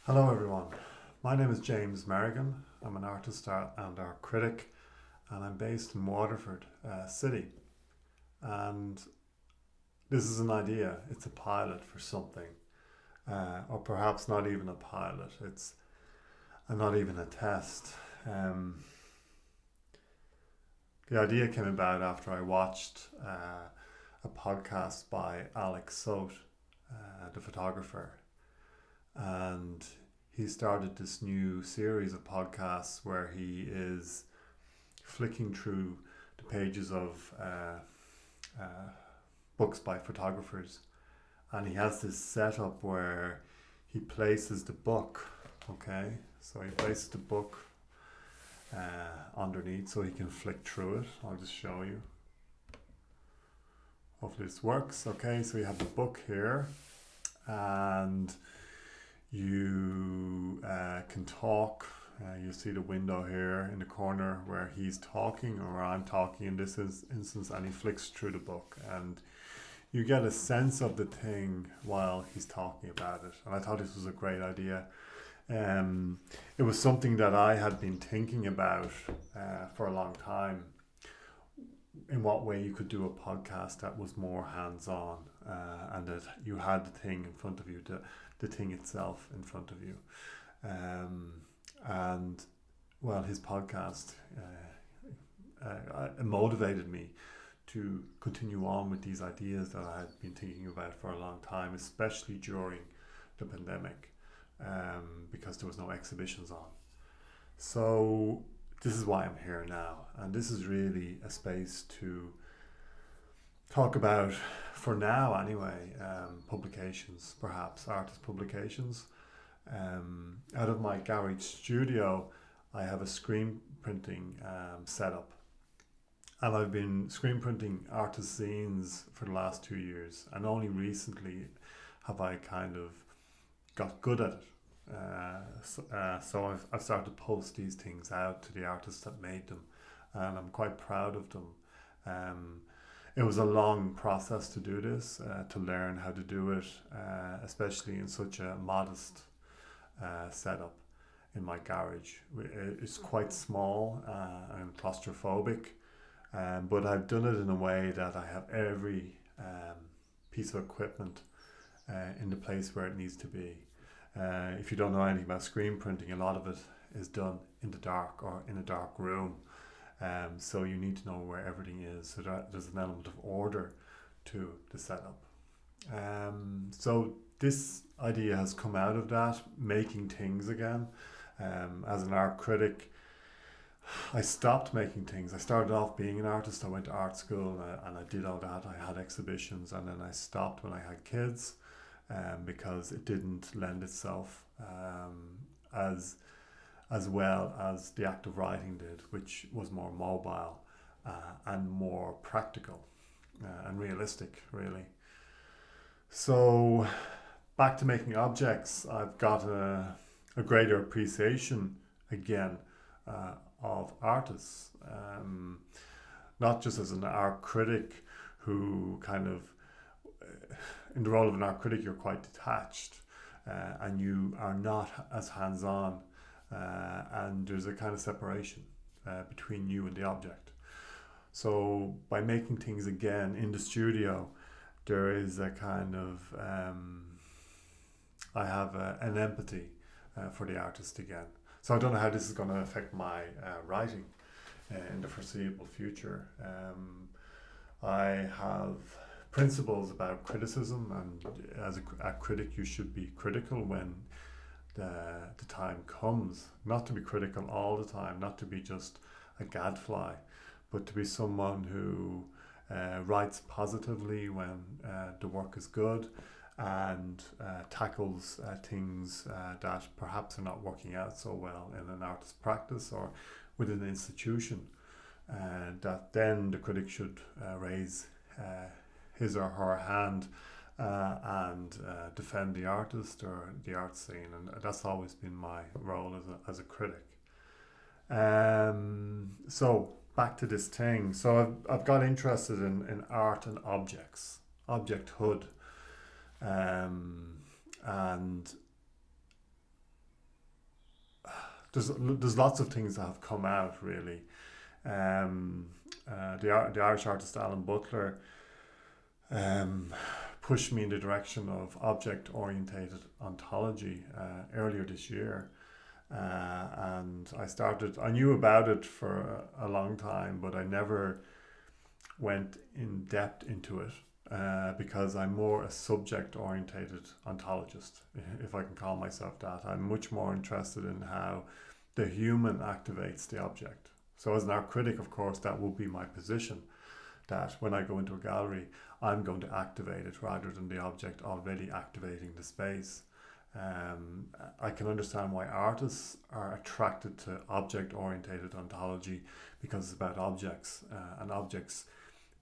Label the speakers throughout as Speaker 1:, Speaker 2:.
Speaker 1: Hello everyone, my name is James Merrigan. I'm an artist and art critic, and I'm based in Waterford City. And this is an idea, it's a pilot for something, or perhaps not even a pilot, it's not even a test. The idea came about after I watched a podcast by Alex Soth, the photographer, and he started this new series of podcasts where he is flicking through the pages of books by photographers, and he has this setup where he places the book. Okay, so he places the book underneath so he can flick through it. I'll just show you. Hopefully this works. Okay, so you have the book here, and you can talk. You see the window here in the corner where he's talking or I'm talking in this instance, and he flicks through the book and you get a sense of the thing while he's talking about it. And I thought this was a great idea. It was something that I had been thinking about for a long time, in what way you could do a podcast that was more hands-on, and that you had the thing in front of you, the thing itself in front of you. And well, his podcast motivated me to continue on with these ideas that I had been thinking about for a long time, especially during the pandemic, because there was no exhibitions on. So this is why I'm here now, and this is really a space to talk about, for now anyway, publications, perhaps artist publications. Out of my garage studio, I have a screen printing setup, and I've been screen printing artist zines for the last 2 years, and only recently have I kind of got good at it. So I've started to post these things out to the artists that made them, and I'm quite proud of them. It was a long process to do this, to learn how to do it, especially in such a modest setup in my garage. It's quite small and claustrophobic, but I've done it in a way that I have every piece of equipment in the place where it needs to be. If you don't know anything about screen printing, a lot of it is done in the dark or in a dark room. So you need to know where everything is, so that there's an element of order to the setup. So this idea has come out of that, making things again. As an art critic, I stopped making things. I started off being an artist. I went to art school and I did all that. I had exhibitions, and then I stopped when I had kids, because it didn't lend itself as well as the act of writing did, which was more mobile and more practical and realistic, really. So back to making objects, I've got a greater appreciation again of artists, not just as an art critic who kind of, in the role of an art critic, you're quite detached, and you are not as hands-on, and there's a kind of separation between you and the object. So by making things again in the studio, there is a kind of, I have an empathy for the artist again. So I don't know how this is going to affect my writing in the foreseeable future. I have principles about criticism, and as a critic you should be critical when the time comes, not to be critical all the time, not to be just a gadfly, but to be someone who writes positively when the work is good, and tackles things that perhaps are not working out so well in an artist's practice or within an institution, that then the critic should raise his or her hand and defend the artist or the art scene, and that's always been my role as a critic. So back to this thing. So I've got interested in art and objects, objecthood, and there's lots of things that have come out really. The Irish artist Alan Butler pushed me in the direction of object-orientated ontology earlier this year. And I knew about it for a long time, but I never went in depth into it because I'm more a subject-orientated ontologist, if I can call myself that. I'm much more interested in how the human activates the object. So as an art critic, of course, that would be my position, that when I go into a gallery, I'm going to activate it rather than the object already activating the space. I can understand why artists are attracted to object-orientated ontology, because it's about objects and objects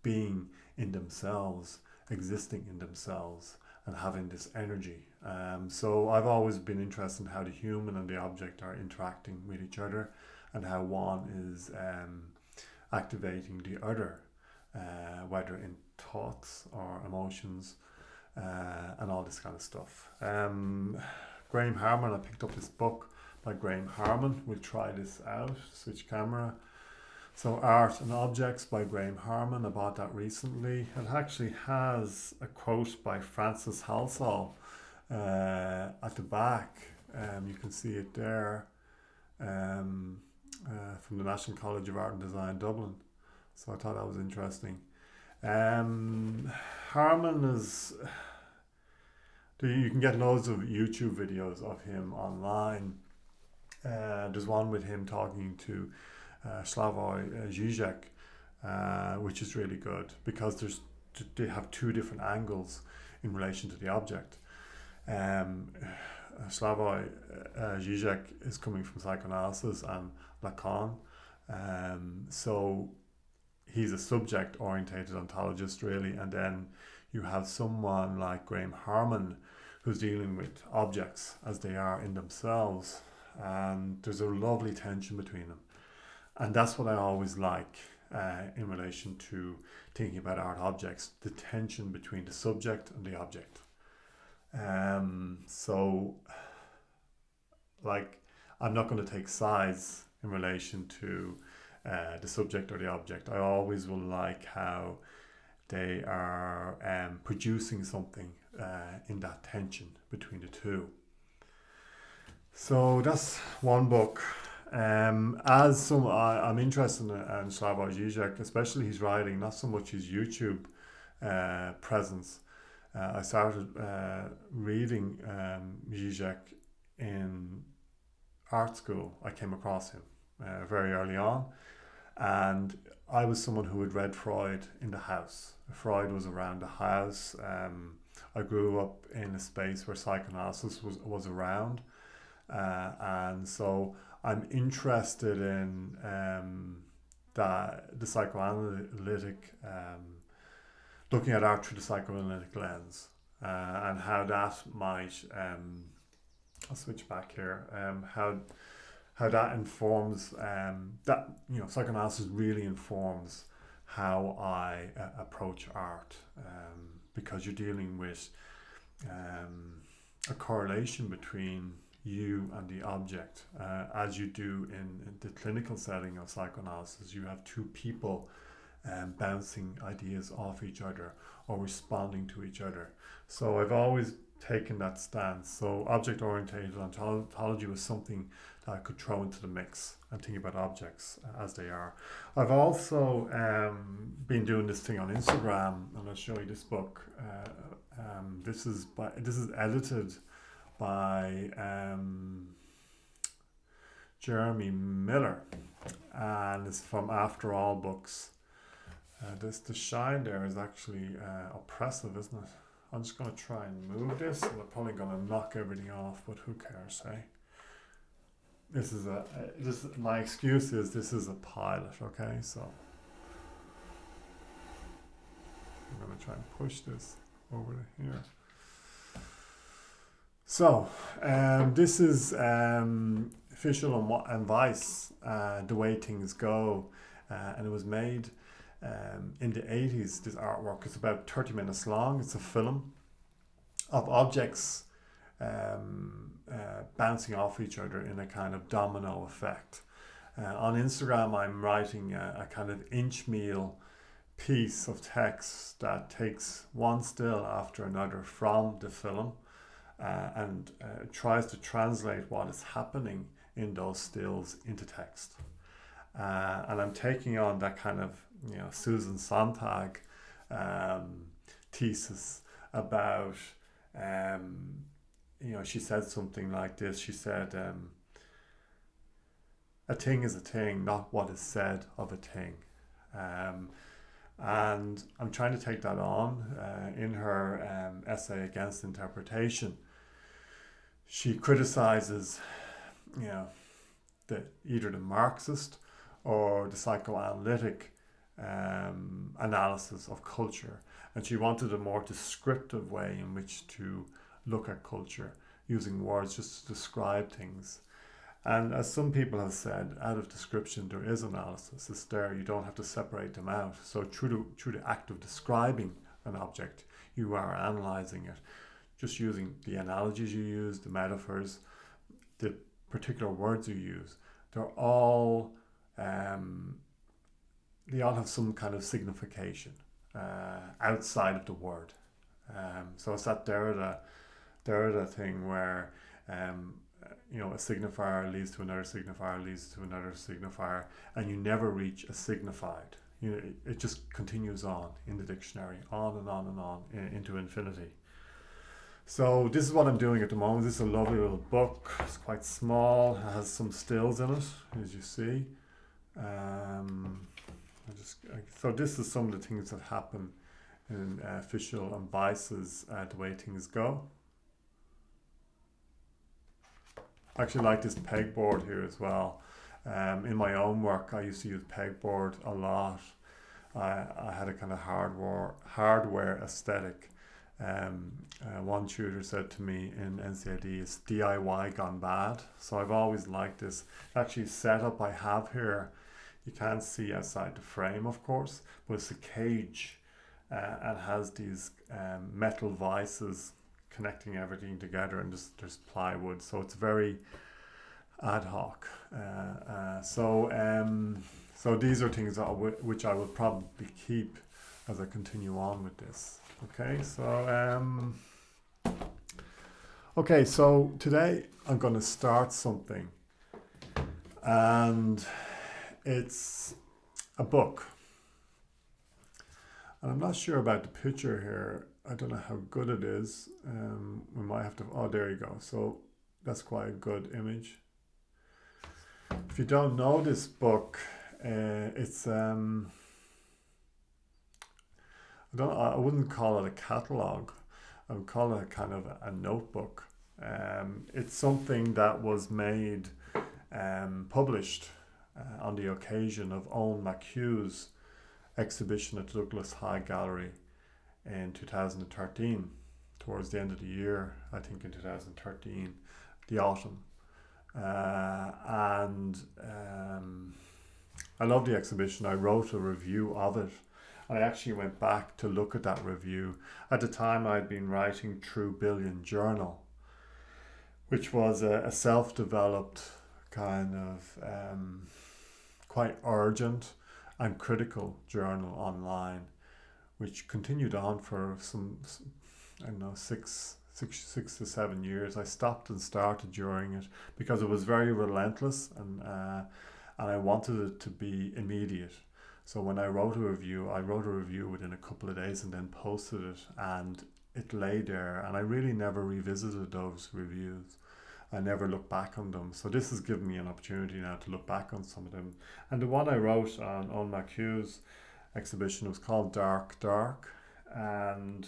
Speaker 1: being in themselves, existing in themselves, and having this energy. So I've always been interested in how the human and the object are interacting with each other, and how one is activating the other, whether in thoughts or emotions, and all this kind of stuff. Graham Harman, I picked up this book by Graham Harman. We'll try this out, switch camera. So Art and Objects by Graham Harman, I bought that recently. It actually has a quote by Francis Halsall at the back. You can see it there, from the National College of Art and Design, Dublin. So I thought that was interesting. Harman is... You can get loads of YouTube videos of him online. There's one with him talking to 𝚃𝙷𝙸𝙽𝙫 𝚃𝙷𝙸𝙽𝙫, which is really good because they have two different angles in relation to the object. 𝚃𝙷𝙸𝙽𝙫 is coming from psychoanalysis and Lacan. So he's a subject-orientated ontologist, really, and then you have someone like Graham Harman who's dealing with objects as they are in themselves, and there's a lovely tension between them. And that's what I always like in relation to thinking about art objects, the tension between the subject and the object. So, like, I'm not going to take sides in relation to the subject or the object. I always will like how they are producing something in that tension between the two. So that's one book. I'm interested in 𝚃𝙷𝙸𝙽𝙫, especially his writing, not so much his YouTube presence. I started reading Zizek in art school. I came across him very early on, and I was someone who had read Freud in the house. Freud was around the house. I grew up in a space where psychoanalysis was around, and so I'm interested in the psychoanalytic, looking at art through the psychoanalytic lens, and how that might, I'll switch back here, how that informs, psychoanalysis really informs how I approach art, because you're dealing with a correlation between you and the object, as you do in the clinical setting of psychoanalysis. You have two people bouncing ideas off each other or responding to each other. So I've always taken that stance. So object-oriented ontology was something that I could throw into the mix and think about objects as they are. I've also been doing this thing on Instagram, and I'll show you this book. This is edited by Jeremy Miller, and it's from After All Books. The shine there is actually oppressive, isn't it? I'm just going to try and move this, and I'm probably going to knock everything off, but who cares, eh? My excuse is this is a pilot, okay? So I'm going to try and push this over to here. So this is Provisionally and Vice, The Way Things Go, and it was made in the 80s. This artwork is about 30 minutes long. It's a film of objects bouncing off each other in a kind of domino effect. On Instagram, I'm writing a kind of inch meal piece of text that takes one still after another from the film and tries to translate what is happening in those stills into text. And I'm taking on that kind of, Susan Sontag thesis about, she said something like this. She said, a thing is a thing, not what is said of a thing. And I'm trying to take that on in her essay Against Interpretation. She criticizes, either the Marxist or the psychoanalytic analysis of culture. And she wanted a more descriptive way in which to look at culture, using words just to describe things. And as some people have said, out of description there is analysis. It's there, you don't have to separate them out. So through the act of describing an object, you are analysing it. Just using the analogies you use, the metaphors, the particular words you use, they're all, they all have some kind of signification outside of the word. So it's that Derrida thing where a signifier leads to another signifier, leads to another signifier, and you never reach a signified. It just continues on in the dictionary, on and on and on into infinity. So this is what I'm doing at the moment. This is a lovely little book. It's quite small. It has some stills in it, as you see. So this is some of the things that happen in Fischl and Weiss's The Way Things Go. I actually like this pegboard here as well. In my own work, I used to use pegboard a lot. I had a kind of hardware aesthetic. One tutor said to me in NCID, it's DIY gone bad. So I've always liked this. Actually, setup I have here, you can't see outside the frame, of course, but it's a cage and has these metal vices connecting everything together, and there's plywood, so it's very ad hoc. So these are things which I will probably keep as I continue on with this. So today I'm going to start something, and it's a book. And I'm not sure about the picture here. I don't know how good it is. We might have to, there you go. So that's quite a good image. If you don't know this book, it's, I wouldn't call it a catalogue. I would call it a kind of a notebook. It's something that was made, published on the occasion of Eoin Mc Hugh's exhibition at the Douglas Hyde Gallery in 2013, towards the end of the year, I think in 2013, the autumn. I love the exhibition. I wrote a review of it. I actually went back to look at that review. At the time I'd been writing 𝚃𝙷𝙸𝙽 Journal, which was a self-developed kind of quite urgent and critical journal online, which continued on for some, I don't know, six to 7 years. I stopped and started during it because it was very relentless, and I wanted it to be immediate. So when I wrote a review within a couple of days and then posted it, and it lay there, and I really never revisited those reviews. I never looked back on them. So this has given me an opportunity now to look back on some of them. And the one I wrote on Eoin Mc Hugh's exhibition was called Dark Dark, and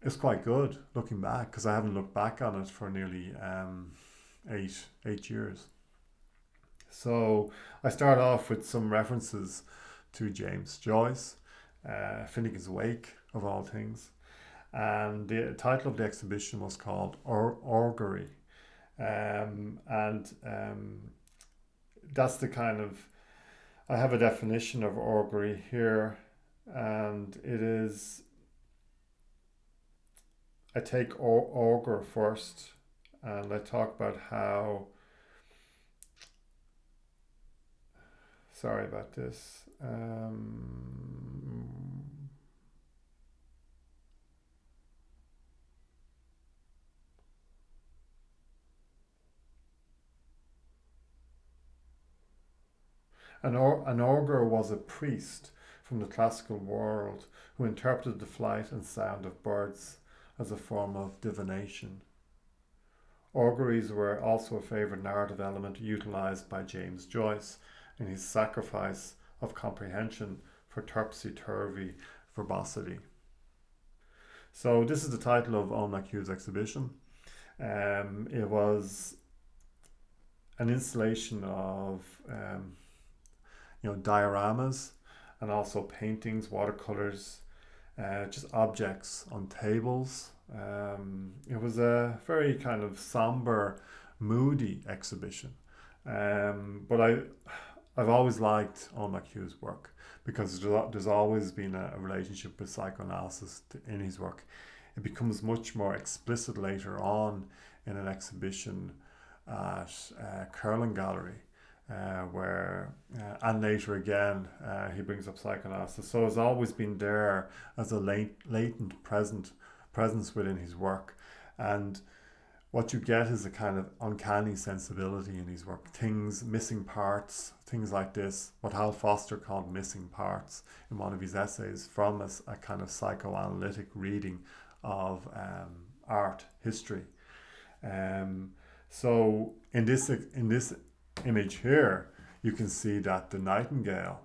Speaker 1: it's quite good looking back, because I haven't looked back on it for nearly 8 years. So I start off with some references to James Joyce, Finnegan's Wake of all things, and the title of the exhibition was called Augury. That's the kind of, I have a definition of augury here, and it is, I take augur first, and I talk about how, sorry about this, an augur was a priest from the classical world who interpreted the flight and sound of birds as a form of divination. Auguries were also a favourite narrative element utilised by James Joyce in his sacrifice of comprehension for 𝚃𝙷𝙸𝙽 verbosity. So this is the title of Eoin Mc Hugh's exhibition. It was an installation of dioramas and also paintings, watercolours, just objects on tables. It was a very kind of somber, moody exhibition. But I've always liked Eoin Mc Hugh's work because there's always been a relationship with psychoanalysis in his work. It becomes much more explicit later on in an exhibition at Curlin Gallery, and later again he brings up psychoanalysis. So it's always been there as a latent presence within his work, and what you get is a kind of uncanny sensibility in his work. Missing parts, things like this, what Hal Foster called missing parts in one of his essays, from a kind of psychoanalytic reading of art history. So in this image here, you can see that the nightingale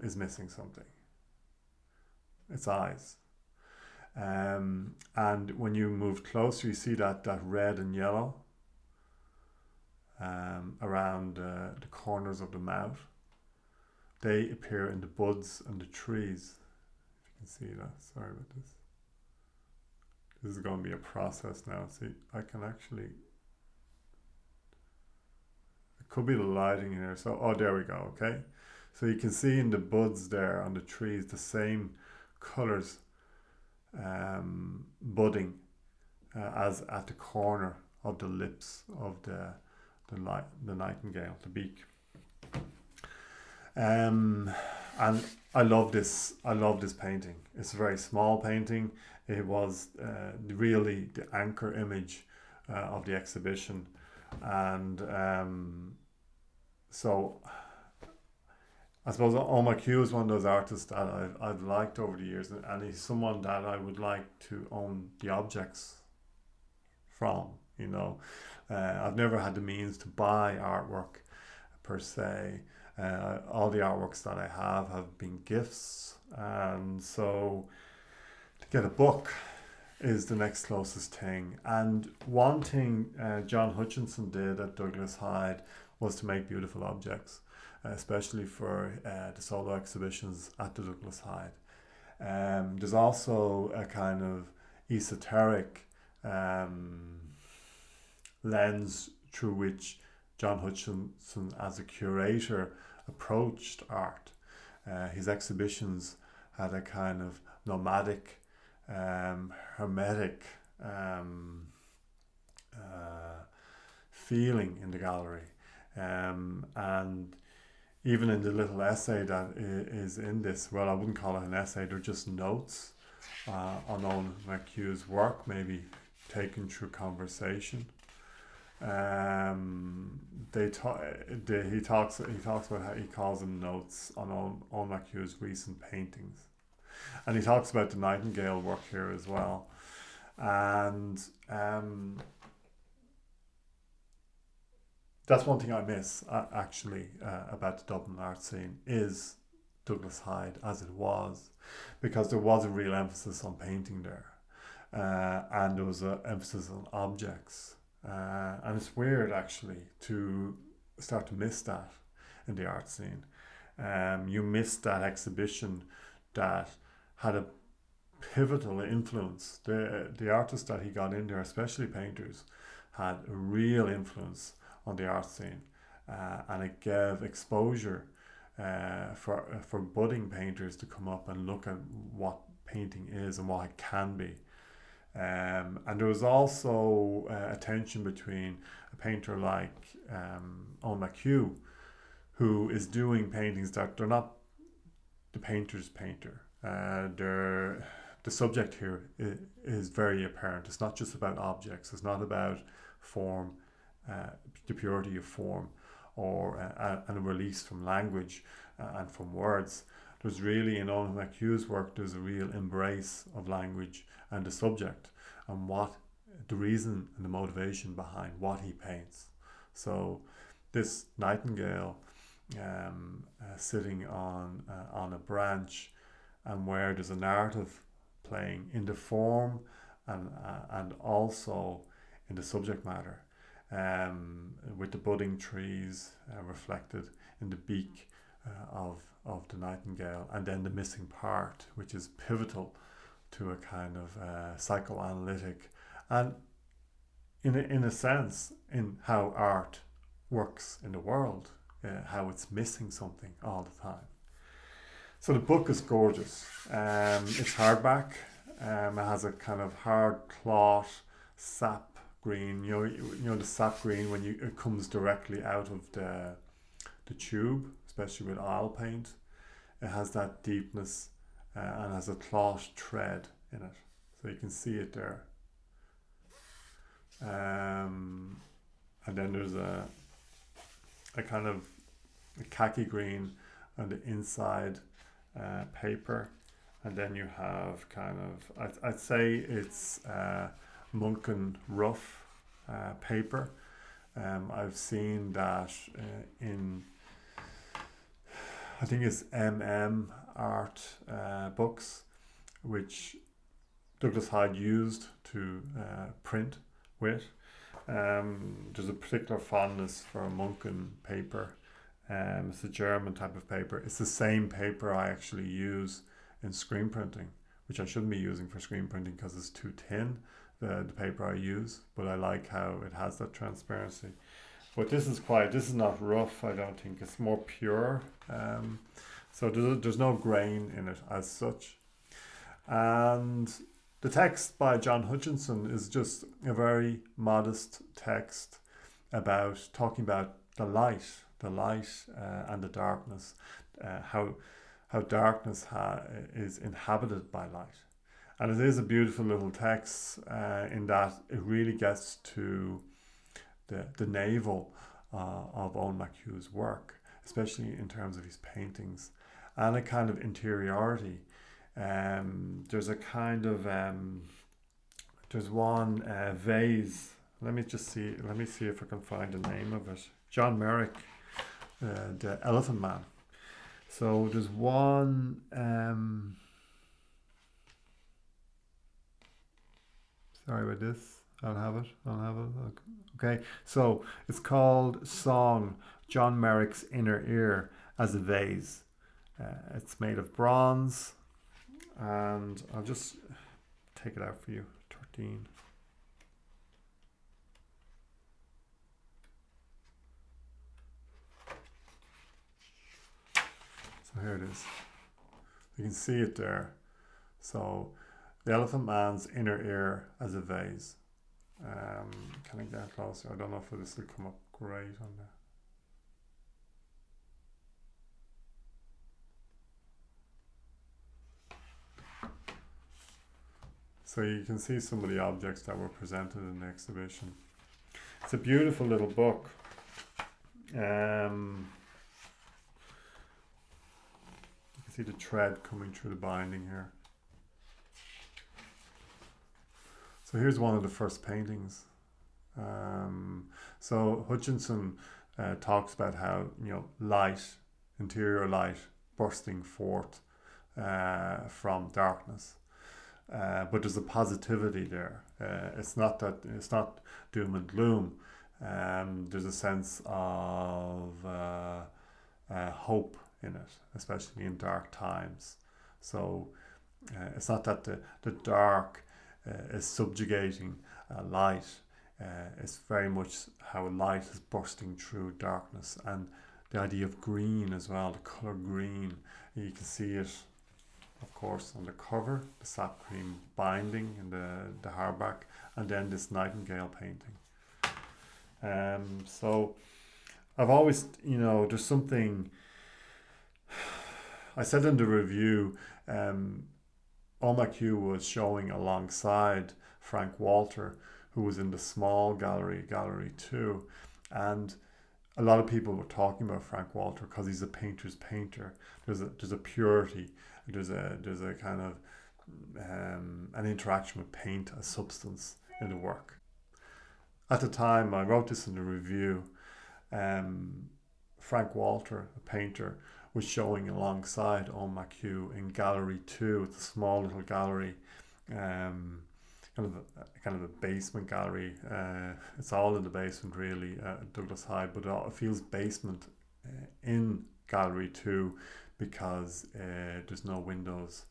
Speaker 1: is missing something. Its eyes. And when you move closer, you see that red and yellow around the corners of the mouth. They appear in the buds and the trees. If you can see that. Sorry about this. This is going to be a process now. See, I can actually... It could be the lighting here. So, there we go, okay? So you can see in the buds there on the trees the same colours budding as at the corner of the lips of the nightingale, the beak. And I love this painting. It's a very small painting. It was really the anchor image of the exhibition, and so I suppose Eoin Mc Hugh is one of those artists that I've liked over the years, and he's someone that I would like to own the objects from. I've never had the means to buy artwork per se. All the artworks that I have been gifts, and so to get a book is the next closest thing. And one thing John Hutchinson did at Douglas Hyde was to make beautiful objects, especially for the solo exhibitions at the Douglas Hyde. There's also a kind of esoteric lens through which John Hutchinson, as a curator, approached art. His exhibitions had a kind of nomadic, hermetic feeling in the gallery. And even in the little essay that is in this, well, I wouldn't call it an essay, they're just notes on Eoin Mc Hugh's work, maybe taken through conversation. He talks about how he calls them notes on Eoin Mc Hugh's recent paintings, and he talks about the nightingale work here as well. And that's one thing I miss actually about the Dublin art scene is Douglas Hyde as it was, because there was a real emphasis on painting there, and there was an emphasis on objects. And it's weird actually to start to miss that in the art scene. You miss that exhibition that had a pivotal influence. The artists that he got in there, especially painters, had a real influence on the art scene, and it gave exposure for budding painters to come up and look at what painting is and what it can be. And there was also a tension between a painter like Eoin Mc Hugh, who is doing paintings that they're not the painter's painter. The subject here is very apparent. It's not just about objects. It's not about form, the purity of form, or and a release from language and from words. There's really, in Eoin Mc Hugh's work, there's a real embrace of language and the subject and what the reason and the motivation behind what he paints. So this nightingale sitting on a branch, and where there's a narrative playing in the form and also in the subject matter, with the budding trees reflected in the beak of the nightingale, and then the missing part, which is pivotal to a kind of psychoanalytic, and in a sense, in how art works in the world, how it's missing something all the time. So the book is gorgeous. It's hardback. It has a kind of hard cloth sap green. You know the sap green when it comes directly out of the tube, especially with oil paint. It has that deepness and has a cloth thread in it, so you can see it there. And then there's a kind of a khaki green on the inside paper, and then you have kind of I'd say it's Munkin rough paper. I've seen that in, I think it's art books, which Douglas Hyde used to print with. There's a particular fondness for Munkin paper. It's a German type of paper. It's the same paper I actually use in screen printing, which I shouldn't be using for screen printing because it's too thin, the paper I use, but I like how it has that transparency. But this is not rough, I don't think. It's more pure. So there's no grain in it as such. And the text by John Hutchinson is just a very modest text talking about the light and the darkness, how darkness is inhabited by light. And it is a beautiful little text in that it really gets to the navel of Eoin Mc Hugh's work, especially in terms of his paintings, and a kind of interiority. There's a kind of there's one vase. Let me see if I can find the name of it. John Merrick, the Elephant Man. So there's one. Sorry about this. I'll have it. Okay. So it's called Song, John Merrick's Inner Ear as a Vase. It's made of bronze, and I'll just take it out for you. 13. So here it is. You can see it there. So the Elephant Man's Inner Ear as a Vase. Can I get closer? I don't know if this will come up great on there. So you can see some of the objects that were presented in the exhibition. It's a beautiful little book. You can see the thread coming through the binding here. So here's one of the first paintings. So Hutchinson talks about how, light, interior light, bursting forth from darkness. But there's a positivity there. It's not doom and gloom. There's a sense of hope in it, especially in dark times. So it's not that the dark is subjugating light. It's very much how light is bursting through darkness, and the idea of green as well, the colour green. You can see it of course, on the cover, the sap cream binding in the hardback, and then this nightingale painting. So I've always, there's something, I said in the review, Eoin Mc Hugh was showing alongside Frank Walter, who was in the small gallery, Gallery 2, and a lot of people were talking about Frank Walter because he's a painter's painter. There's a purity, there's a kind of an interaction with paint as substance in the work. At the time, I wrote this in the review, Frank Walter, a painter, was showing alongside Eoin Mc Hugh in Gallery 2. It's a small little gallery, kind of a basement gallery. It's all in the basement really, Douglas Hyde, but it feels basement in Gallery 2 because there's no windows,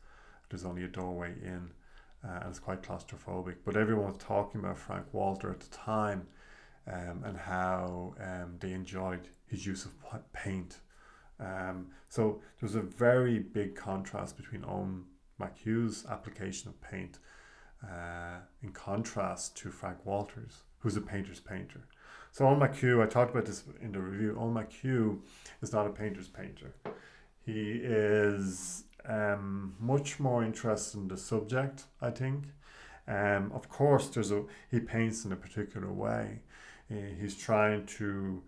Speaker 1: there's only a doorway in, and it's quite claustrophobic. But everyone was talking about Frank Walter at the time, and how they enjoyed his use of paint. So there's a very big contrast between Eoin Mc Hugh's application of paint in contrast to Frank Walter's, who's a painter's painter. So Eoin Mc Hugh, I talked about this in the review, Eoin Mc Hugh is not a painter's painter. He is much more interested in the subject, I think. Of course, he paints in a particular way. He's trying to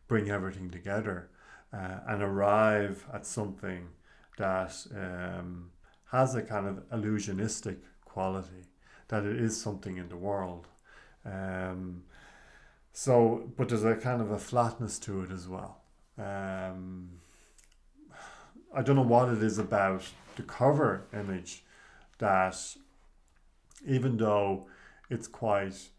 Speaker 1: bring everything together and arrive at something that has a kind of illusionistic quality, that it is something in the world. But there's a kind of a flatness to it as well. I don't know what it is about the cover image that, even though it's quite,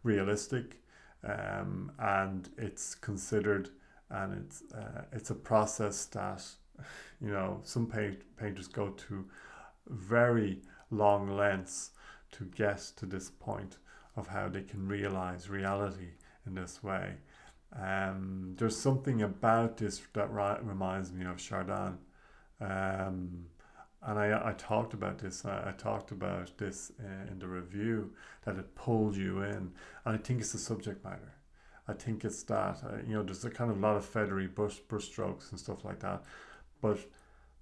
Speaker 1: realistic, and it's considered, and it's a process that, some painters go to very long lengths to get to this point of how they can realize reality in this way. There's something about this that reminds me of Chardin. And I talked about this. I talked about this in the review, that it pulls you in. And I think it's the subject matter. I think it's that, there's a kind of lot of feathery brush strokes and stuff like that. But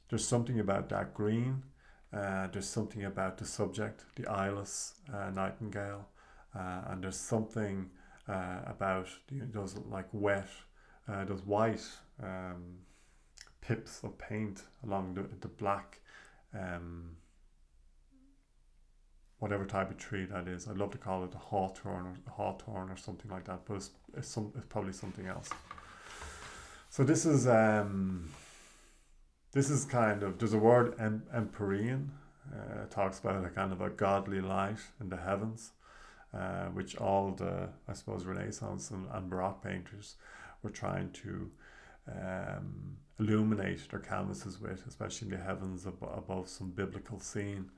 Speaker 1: there's something about that green. There's something about the subject, the eyeless nightingale. And there's something about those like wet, those white pips of paint along the black, whatever type of tree that is. I'd love to call it a hawthorn or something like that, but it's probably something else. So this is kind of, there's a word empyrean. Talks about a kind of a godly light in the heavens, which all the, I suppose, Renaissance and Baroque painters were trying to illuminate their canvases with, especially the heavens above some biblical scene.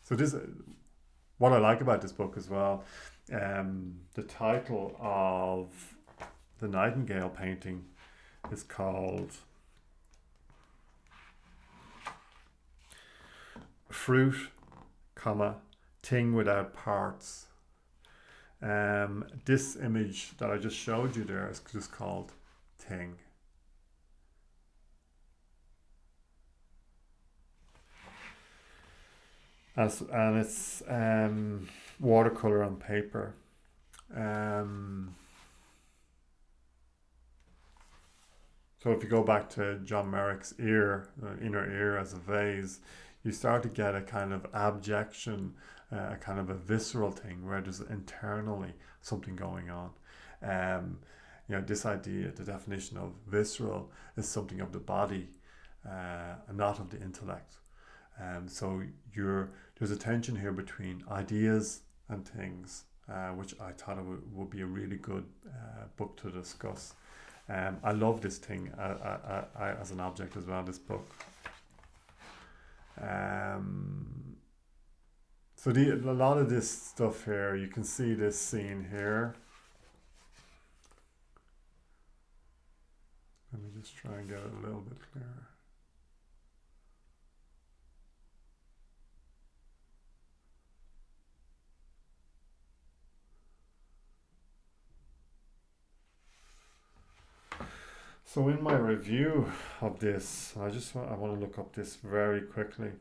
Speaker 1: So this, what I like about this book as well, the title of the Nightingale painting is called Fruit, Thing Without Parts. This image that I just showed you there is just called Thing. And it's watercolor on paper. So if you go back to John Merrick's inner ear as a vase, you start to get a kind of abjection, a kind of a visceral thing where there's internally something going on. This idea, the definition of visceral, is something of the body, and not of the intellect. So there's a tension here between ideas and things, which I thought it would be a really good book to discuss. I love this thing as an object as well, this book. So a lot of this stuff here, you can see this scene here. Let me just try and get it a little bit clearer. So in my review of this, I want to look up this very quickly.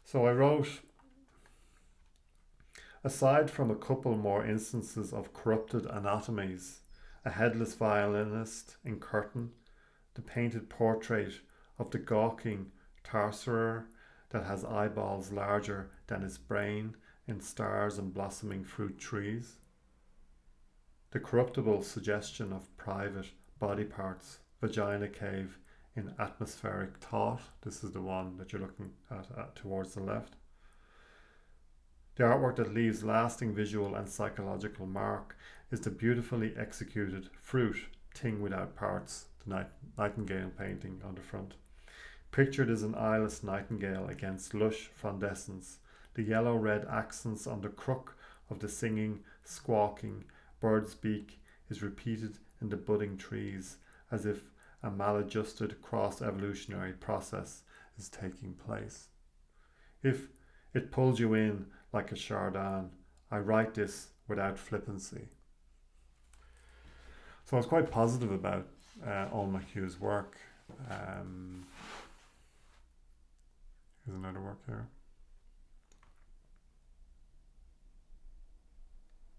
Speaker 1: So I wrote, aside from a couple more instances of corrupted anatomies, a headless violinist in curtain, the painted portrait of the gawking 𝚃𝙷𝙸𝙽𝙬 that has eyeballs larger than its brain in stars and blossoming fruit trees, the corruptible suggestion of private body parts, vagina cave in atmospheric thought. This is the one that you're looking at towards the left. The artwork that leaves lasting visual and psychological mark is the beautifully executed fruit thing without parts, the nightingale painting on the front. Pictured as an eyeless nightingale against lush frondescence, the yellow-red accents on the crook of the singing, squawking bird's beak is repeated in the budding trees, as if a maladjusted cross-evolutionary process is taking place. If it pulled you in like a Chardin, I write this without flippancy. So I was quite positive about Eoin Mc Hugh's work. Here's another work here.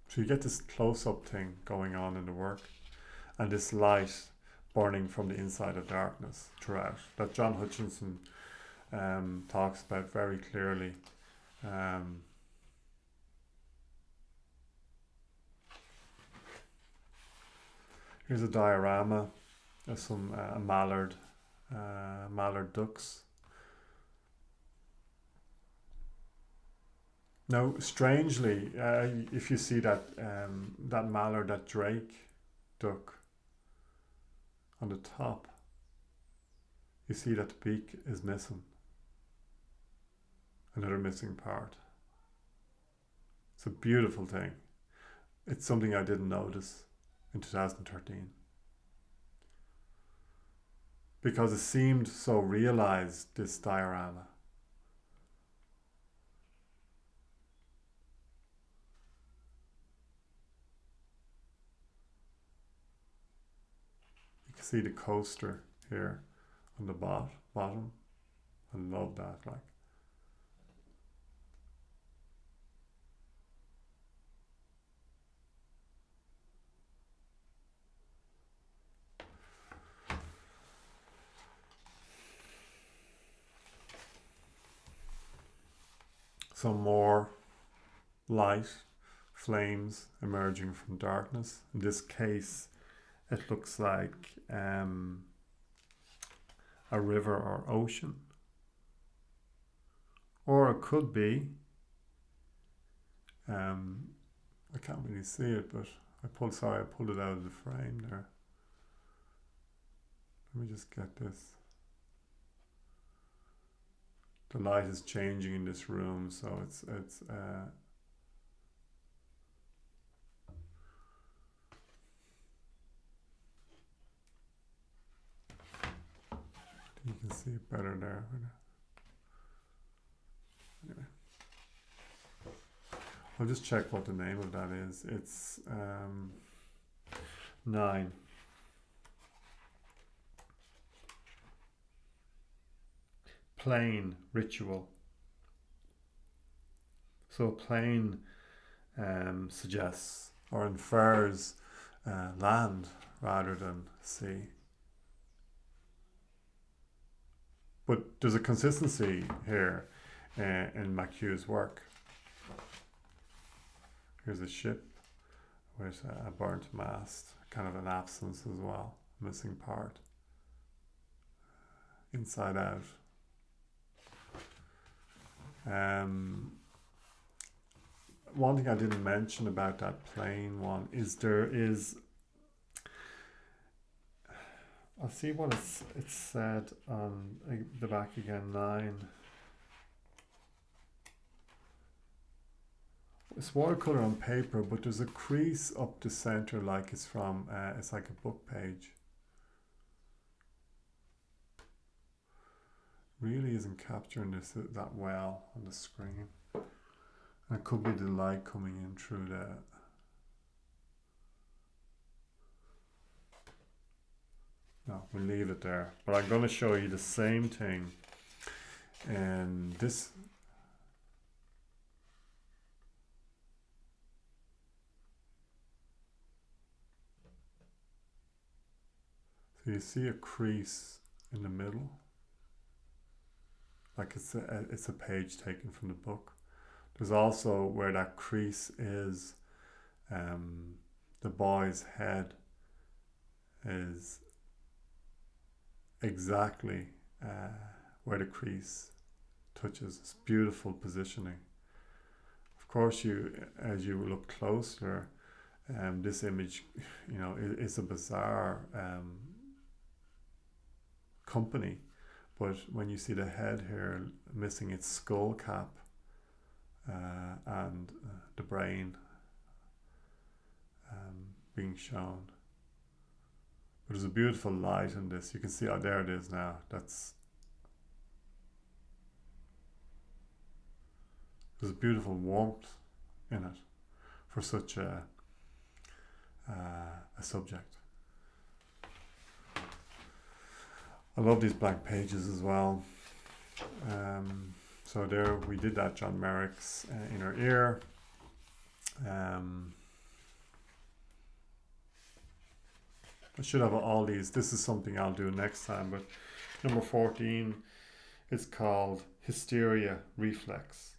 Speaker 1: So you get this close-up thing going on in the work, and this light burning from the inside of darkness throughout, that John Hutchinson talks about very clearly. Here's a diorama of some mallard ducks. Now, strangely, if you see that mallard, that drake duck on the top, you see that the beak is missing. Another missing part. It's a beautiful thing. It's something I didn't notice in 2013. Because it seemed so realized, this diorama. You can see the coaster here on the bottom. I love that, like. Some more light, flames emerging from darkness. In this case, it looks like a river or ocean. Or it could be, I can't really see it, but I pulled it out of the frame there. Let me just get this. The light is changing in this room, so it's you can see it better there. Anyway, I'll just check what the name of that is. It's 9. Plane ritual. So plane suggests or infers land rather than sea. But there's a consistency here in Mc Hugh's work. Here's a ship with a burnt mast, kind of an absence as well, missing part. Inside out. One thing I didn't mention about that plane one is I'll see what it's said on the back again, 9. it's watercolor on paper, but there's a crease up the center, like it's from it's like a book page. Really isn't capturing this that well on the screen. And it could be the light coming in through the. No, we'll leave it there. But I'm going to show you the same thing, and this. So you see a crease in the middle, like it's a page taken from the book. There's also where that crease is, the boy's head is exactly where the crease touches. It's beautiful positioning. Of course, as you look closer, this image, is a bizarre company. But when you see the head here missing its skull cap and the brain being shown. But there's a beautiful light in this. You can see, oh, there it is now. There's a beautiful warmth in it for such a subject. I love these blank pages as well. So there we did that John Merrick's Inner Ear. I should have all these. This is something I'll do next time, but number 14 is called Hysteria Reflex.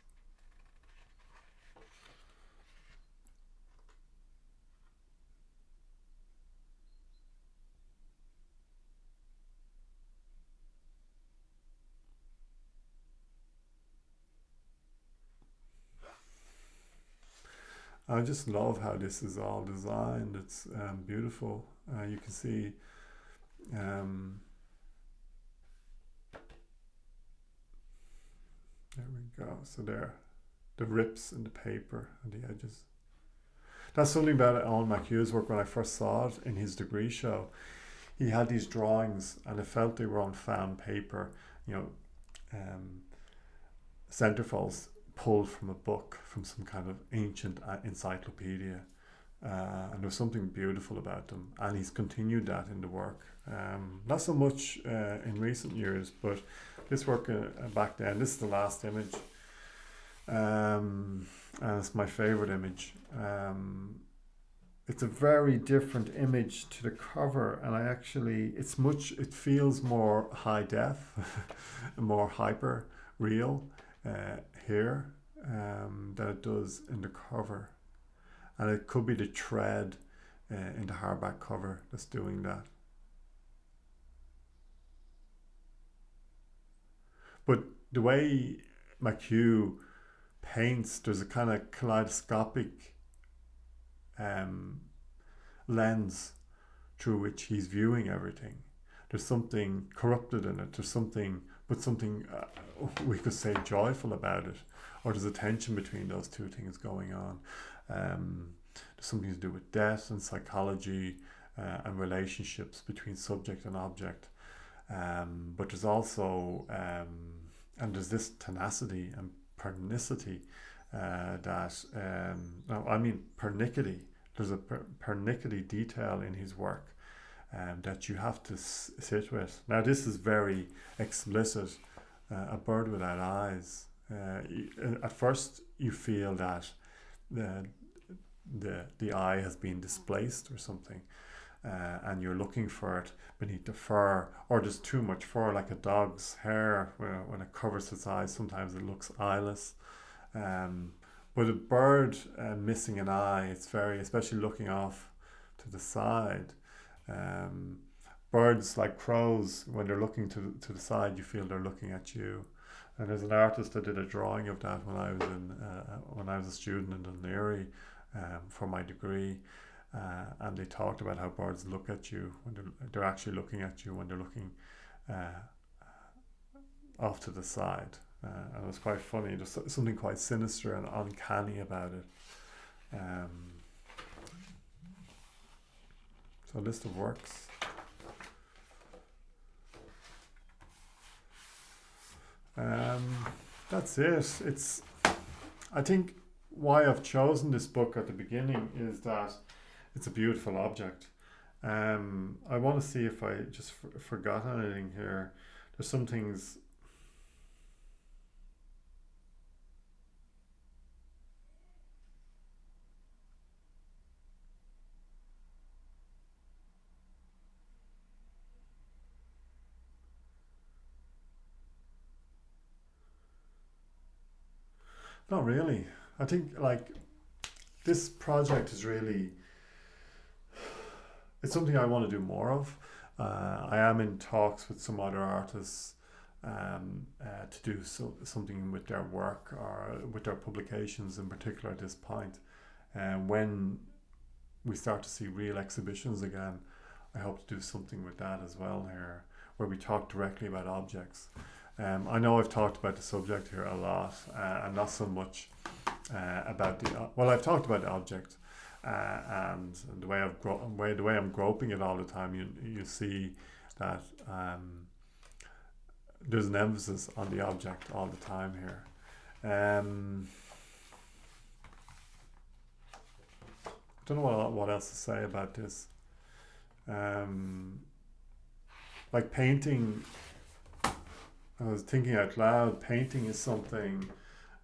Speaker 1: I just love how this is all designed. It's beautiful. You can see there we go. So there, the rips in the paper and the edges. That's something about Eoin Mc Hugh's work. When I first saw it in his degree show, he had these drawings, and I felt they were on found paper. Centerfolds pulled from a book, from some kind of ancient encyclopedia, and there's something beautiful about them, and he's continued that in the work. Not so much in recent years, but this work back then. This is the last image, and it's my favorite image. It's a very different image to the cover, and it feels more high def, more hyper real here than it does in the cover, and it could be the thread in the hardback cover that's doing that. But the way Mc Hugh paints, there's a kind of kaleidoscopic lens through which he's viewing everything. There's something corrupted in it. There's something we could say joyful about it, or there's a tension between those two things going on. There's something to do with death and psychology and relationships between subject and object. But there's also and there's this tenacity and pernicity pernickety. There's a pernickety detail in his work that you have to sit with. Now this is very explicit, a bird without eyes. At first you feel that the eye has been displaced or something, and you're looking for it beneath the fur, or there's too much fur, like a dog's hair. When it covers its eyes, sometimes it looks eyeless. But a bird missing an eye, it's very, especially looking off to the side. Birds like crows, when they're looking to the side, you feel they're looking at you. And there's an artist that did a drawing of that when I was a student in Augury for my degree, and they talked about how birds look at you when they're actually looking at you when they're looking off to the side. And it was quite funny. There's something quite sinister and uncanny about it. So, list of works. That's it. I think why I've chosen this book at the beginning is that it's a beautiful object. I want to see if I just forgot anything here. There's some things. Not really. I think like this project is really, it's something I want to do more of. I am in talks with some other artists to do something with their work or with their publications in particular at this point. And when we start to see real exhibitions again, I hope to do something with that as well here, where we talk directly about objects. I know I've talked about the subject here a lot, and not so much about I've talked about the object and the way I'm groping it all the time. You see that there's an emphasis on the object all the time here. I don't know what else to say about this. Like painting. I was thinking out loud, painting is something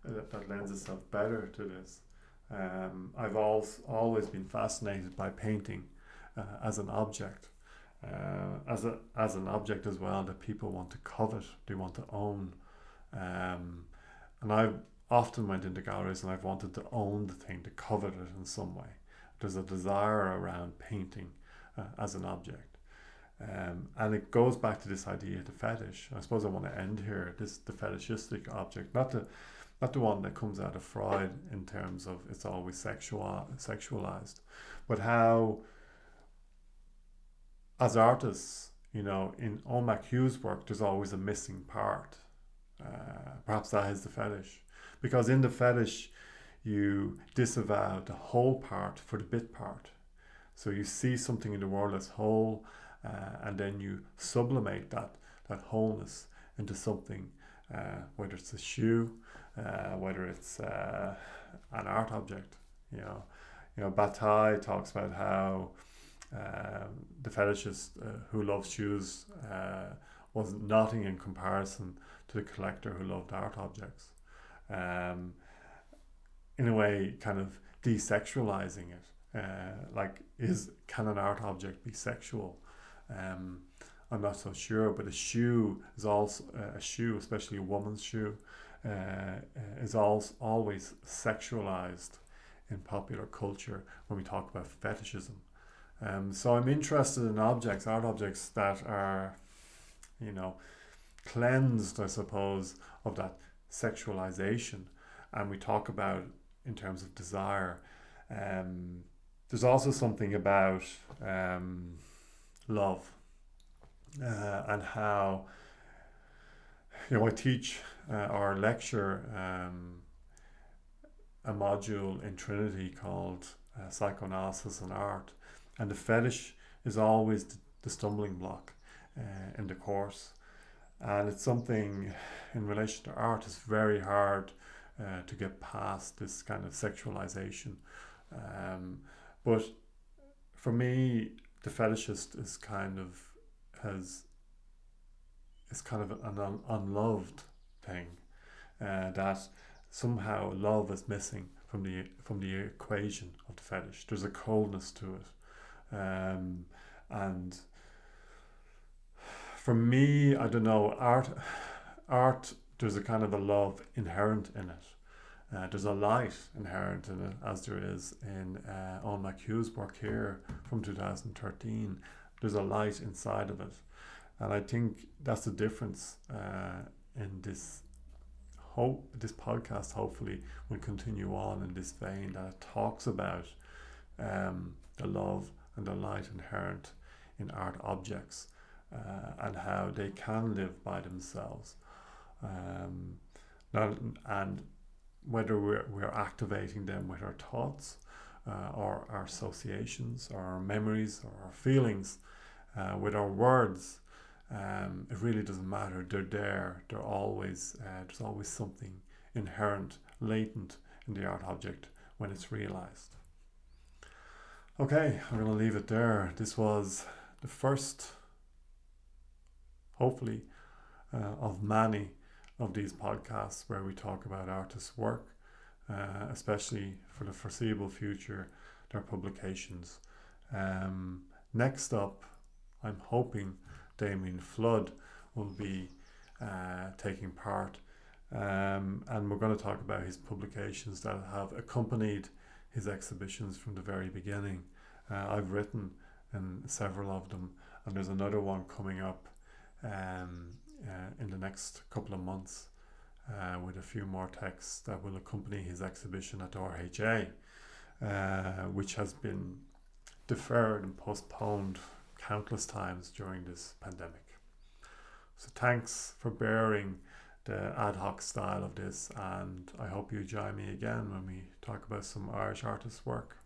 Speaker 1: that lends itself better to this. I've always been fascinated by painting as an object, as an object as well that people want to covet, they want to own. And I've often went into galleries and I've wanted to own the thing, to covet it in some way. There's a desire around painting as an object. And it goes back to this idea of the fetish. I suppose I want to end here, the fetishistic object, not the one that comes out of Freud in terms of it's always sexualized, but how, as artists, in Eoin Mc Hugh's work, there's always a missing part. Perhaps that is the fetish, because in the fetish, you disavow the whole part for the bit part. So you see something in the world as whole. And then you sublimate that wholeness into something, whether it's a shoe, whether it's an art object. Bataille talks about how the fetishist who loves shoes was nothing in comparison to the collector who loved art objects. In a way, kind of desexualizing it. Can an art object be sexual? I'm not so sure, but a shoe is also a shoe, especially a woman's shoe, is always sexualized in popular culture when we talk about fetishism. So I'm interested in art objects that are, cleansed, I suppose, of that sexualization, and we talk about in terms of desire. There's also something about love, and how I teach or lecture a module in Trinity called Psychoanalysis and Art, and the fetish is always the stumbling block in the course, and it's something in relation to art. It's very hard to get past this kind of sexualization, but for me, the fetishist is kind of an unloved thing, that somehow love is missing from the equation of the fetish. There's a coldness to it, and for me, I don't know, art. There's a kind of a love inherent in it. There's a light inherent in it, as there is in Eoin Mc Hugh's work here from 2013. There's a light inside of it, and I think that's the difference in this. This podcast hopefully will continue on in this vein, that it talks about the love and the light inherent in art objects, and how they can live by themselves. and whether we're activating them with our thoughts, or our associations, or our memories, or our feelings, with our words, it really doesn't matter. They're there. They're always there's always something inherent, latent in the art object when it's realized. Okay, I'm going to leave it there. This was the first, hopefully, of many of these podcasts where we talk about artists' work, especially for the foreseeable future, their publications. Next up, I'm hoping Damien Flood will be taking part, and we're going to talk about his publications that have accompanied his exhibitions from the very beginning. I've written in several of them, and there's another one coming up in the next couple of months, with a few more texts that will accompany his exhibition at RHA, which has been deferred and postponed countless times during this pandemic. So thanks for bearing the ad hoc style of this, and I hope you join me again when we talk about some Irish artists' work.